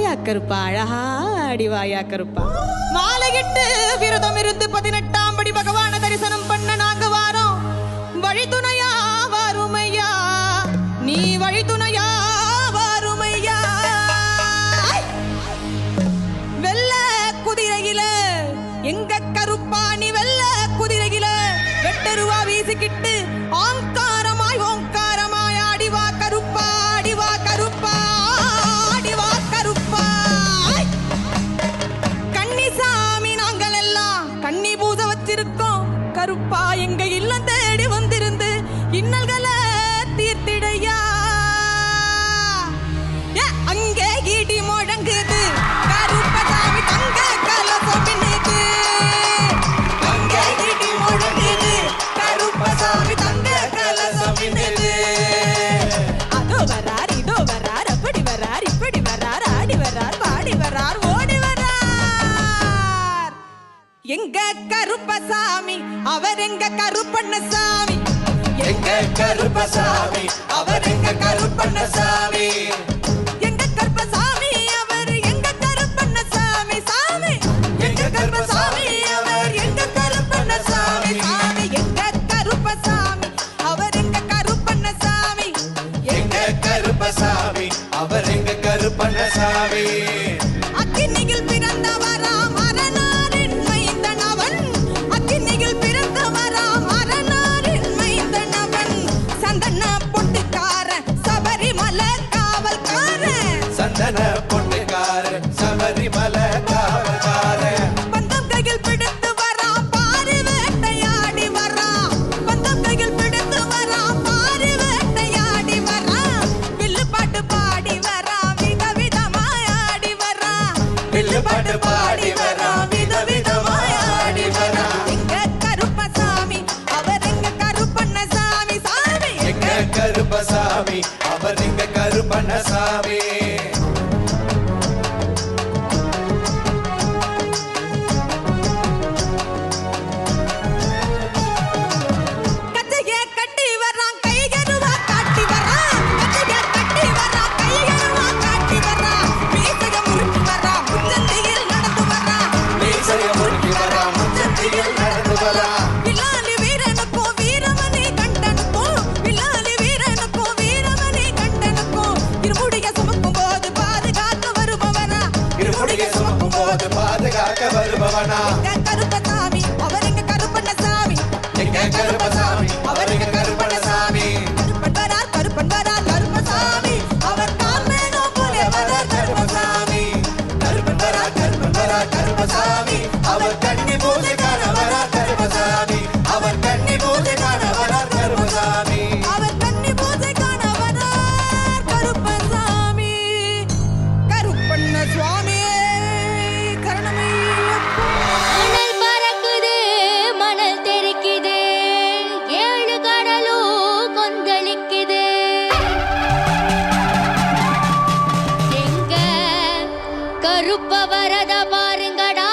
வாயா கருப்பா, அழகா அடிவாயா கருப்பா. மாலையிட்டு விரதம் இருந்து 18ஆம் படி பகவான தரிசனம் பண்ண நாங்க வாரோம். வழித்துணையா வாருமையா, நீ வழித்துணையா வாருமையா. வெள்ள குதிரையில எங்க கருப்பா, நீ வெள்ள குதிரையில வெட்டருவா வீசிக்கிட்டு ஆங்காரமாய் ஓங்காரமாய் ஆடிவா கருப்பா, ஆடிவா கருப்பா, ஆடிவா கருப்பா. கன்னிசாமி நாங்கள் எல்லாம் கன்னி பூஜை வச்சிருக்கோம் கருப்பா. எங்க இல்லம் தேடி வந்திருந்து இன்னல்களை தீர்த்திடையா. அங்கே இடி முழங்குது கருப்பசாமி தங்க கலசம் பின்னுது. அங்கே இடி முழங்குது கருப்பசாமி தங்க கலசம் பின்னுது. அதோ வரார் இதோ வரார், அப்படி வரார் இப்படி வரார், ஆடி வரார் பாடி வரார் ஓடி வரார். எங்க கருப்பசாமி அவர் எங்க கருப்பண்ணசாமி, எங்க கருப்பசாமி அவர் எங்க கருப்பண்ணசாமி. எங்க கருப்பசாமி அவர் எங்க கருப்பண்ணசாமி சாமி. எங்க கருப்பசாமி அவர் எங்க கருப்பண்ணசாமி சாமி. எங்க கருப்பசாமி அவர் எங்க கருப்பண்ணசாமி. எங்க கருப்பசாமி அவர் எங்க கருப்பண்ணசாமி. அக்கினியில் பிறந்தவராம் அரணாரின் மைந்தன் அவன். அக்கினியில் பிறந்தவராம் அரணாரின் மைந்தன் அவன். சந்தன பொட்டுக்காரன் சபரிமலை காவல்காரன். சந்தன பொட்டுக்காரன் சபரிமலை காவல்காரன். பந்தம் கையில் பிடித்து வரான் பாரி வேட்டையாடி வரான். பந்தம் கையில் பிடித்து வரான் பாரி வேட்டையாடி வரான். வில்லு பாட்டு பாடி வரான் விதவிதமாய் ஆடி வரான். வில்லு பாட்டு பாடி வரான் விதவிதமாய் ஆடி வரான். எங்க கருப்பசாமி அவர் எங்க கருப்பண்ணசாமி சாமி. எங்க கருப்பசாமி அவர் எங்க கருப்பண்ணசாமி. கச்சைய கட்டி வரான் கைகருவா காட்டி வரான். கச்சைய கட்டி வரான் கைகருவா காட்டி வரான். மீசைய முறுக்கி வரான் முச்சந்தியில் நடந்து வரான். மீசைய முறுக்கி வரான் முச்சந்தியில் நடந்து வரான். வில்லாலி வீரனுக்கும் வீரமணி கண்டனுக்கும், வில்லாலி வீரனுக்கும் வீரமணி கண்டனுக்கும் இருமுடிய சுமக்கும் போது பாதுகாக்க வருபவனா. இருமுடிய சுமக்கும் போது பாதுகாக்க வருபவனா. எங்க கருப்பசாமி அவர் எங்க கருப்பண்ணசாமி. எங்க கருப்பசாமி அவர் எங்க கருப்பண்ணசாமி. கருப்பன் வரார் கருப்பன் வரார் கருப்பசாமி. அவர் கார்மேனோ போலே வரார் கருப்பசாமி. கருப்பன் வரார் கருப்பன் வரார் கருப்பசாமி. அவர் கன்னி பூஜை காண வரார் கருப்பசாமி. அவர் கன்னி பூஜை காண வரார் கருப்பசாமி. அவர் கன்னி பூஜை காண வரார் கருப்பசாமி. கருப்பண்ண சுவாமியே கருணமையப்பா. மணல் பறக்குது மணல் தெறிக்குது, 7 கடலும் கொந்தளிக்குது. எங்க கருப்ப வரத பாருங்கடா.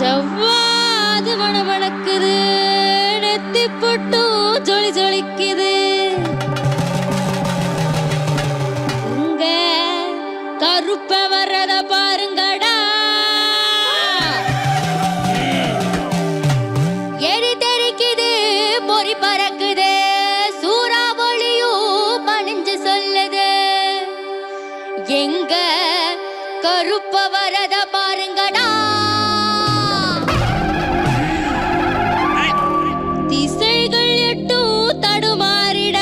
ஜவ்வாது மணமணக்குது, நெத்தி பொட்டு ஜொலி ஜொலிக்குது. உங்க கருப்ப வரத பாருங்கடா. எரி தெரிக்குது பொறி பறக்குது, சூறாவளியும் பணிஞ்சு சொல்லுது. எங்க கருப்ப வரத பாருங்கடா. திசைகள் எட்டும் தடுமாறிட,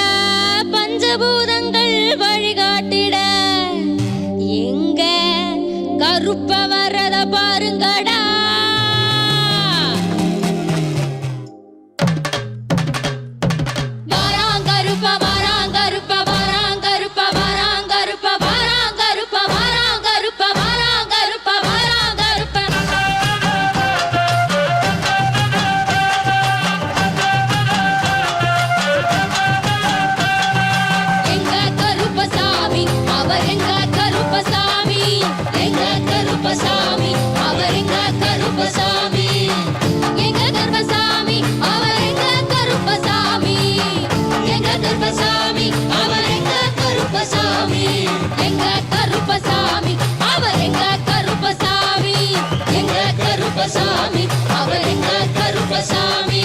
பஞ்சபூதங்கள் வழிகாட்டிட. எங்க கருப்ப வரத பாருங்கடா. வாராங்கருப்ப வாராங்கருப்ப வாராங்கருப்ப வாராங்கருப்ப வாராங்கருப்ப வாராங்கருப்ப வாராங்கருப்ப வாராங்கருப்ப. எங்க கருப்பசாமி அவர் எங்க கருப்பசாமி. எங்க கருப்பசாமி அவர் எங்க கருப்பசாமி. எங்க கருப்பசாமி அவர் எங்க கருப்பசாமி. எங்க கருப்பசாமி அவர் எங்க கருப்பசாமி எங்க கருப்பசாமி அவர் எங்க கருப்பசாமி எங்க கருப்பசாமி அவர் எங்க கருப்பசாமி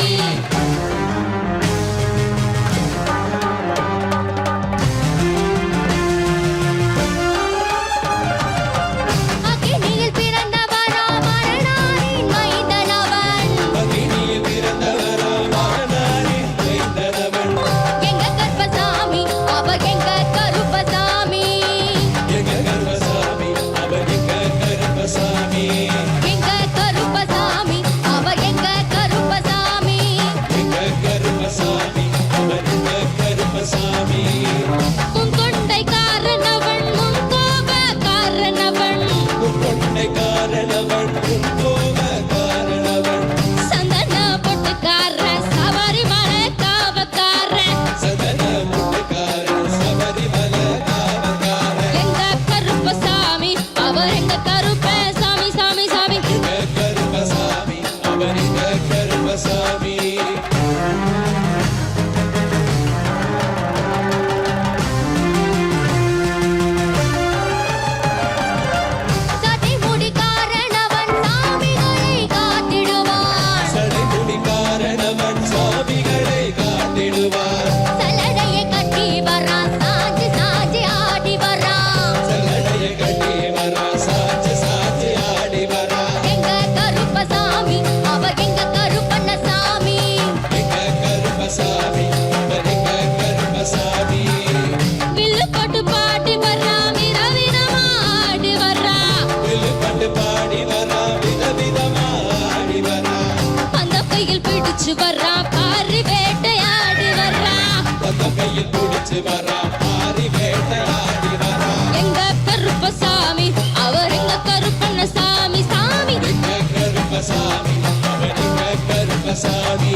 அக்கினியில் பிறந்தவரா மரணாரின் மைந்தனவன் அக்கினியில் பிறந்தவராம் மரணாரின் மைந்தனவன். எங்க கருப்பசாமி அவர் எங்க கருப்பசாமி எங்க கருப்பசாமி அவர் எங்க கருப்பசாமி. எங்க கருப்பசாமி அவர் எங்க கருப்பசாமி எங்க கருப்பசாமி அவர் எங்க கருப்பசாமி. உன் கொண்டை காரணவன் உன் கோப காரணவன் கொண்டை காரணவன் உன் கோப காரணவன். சந்தன பொட்டுக்காரன் சபரிமலை காவக்காரன் சதன முட்டுக்காரன் சபரிமலை காவக்காரன். எங்க கருப்பசாமி அவர் எங்க கருப்பசாமி சாமி சாமி எங்க கருப்பசாமி அவர் எங்க கருப்பசாமி. சதிமுடி காரணவன் சாமிகளை காத்திடுவான் சடைமுடி காரணவன் சாமிகளை காட்டிடுவார். சலடையை கட்டி வரான் சாஞ்சி சாஞ்சி ஆடி வரான் சல்லடையை கட்டி வரா சாட்சி சாட்சி ஆடி வரா. எங்க கருப்பசாமி அவர் எங்க கருப்பண்ணசாமி எங்க கருப்பசாமி அவர் எங்க கருப்பசாமி. வில்லு போட்டு பாடி வர்றா விரவிரமா ஆடி வர்றா வில்லுப்பட்டு பாடி வரா விதவிதமா ஆடி வரா. அந்த கையில் பிடிச்சு வர்றா பாரி வேட்டையாடி வர்றா அந்த கையில் பிடிச்சு வரா பாரி வேட்டையாடி வரா. எங்க கருப்பசாமி அவர் எங்க கருப்பண்ணசாமி சாமி எங்க கருப்பசாமி அவர் எங்க கருப்பசாமி.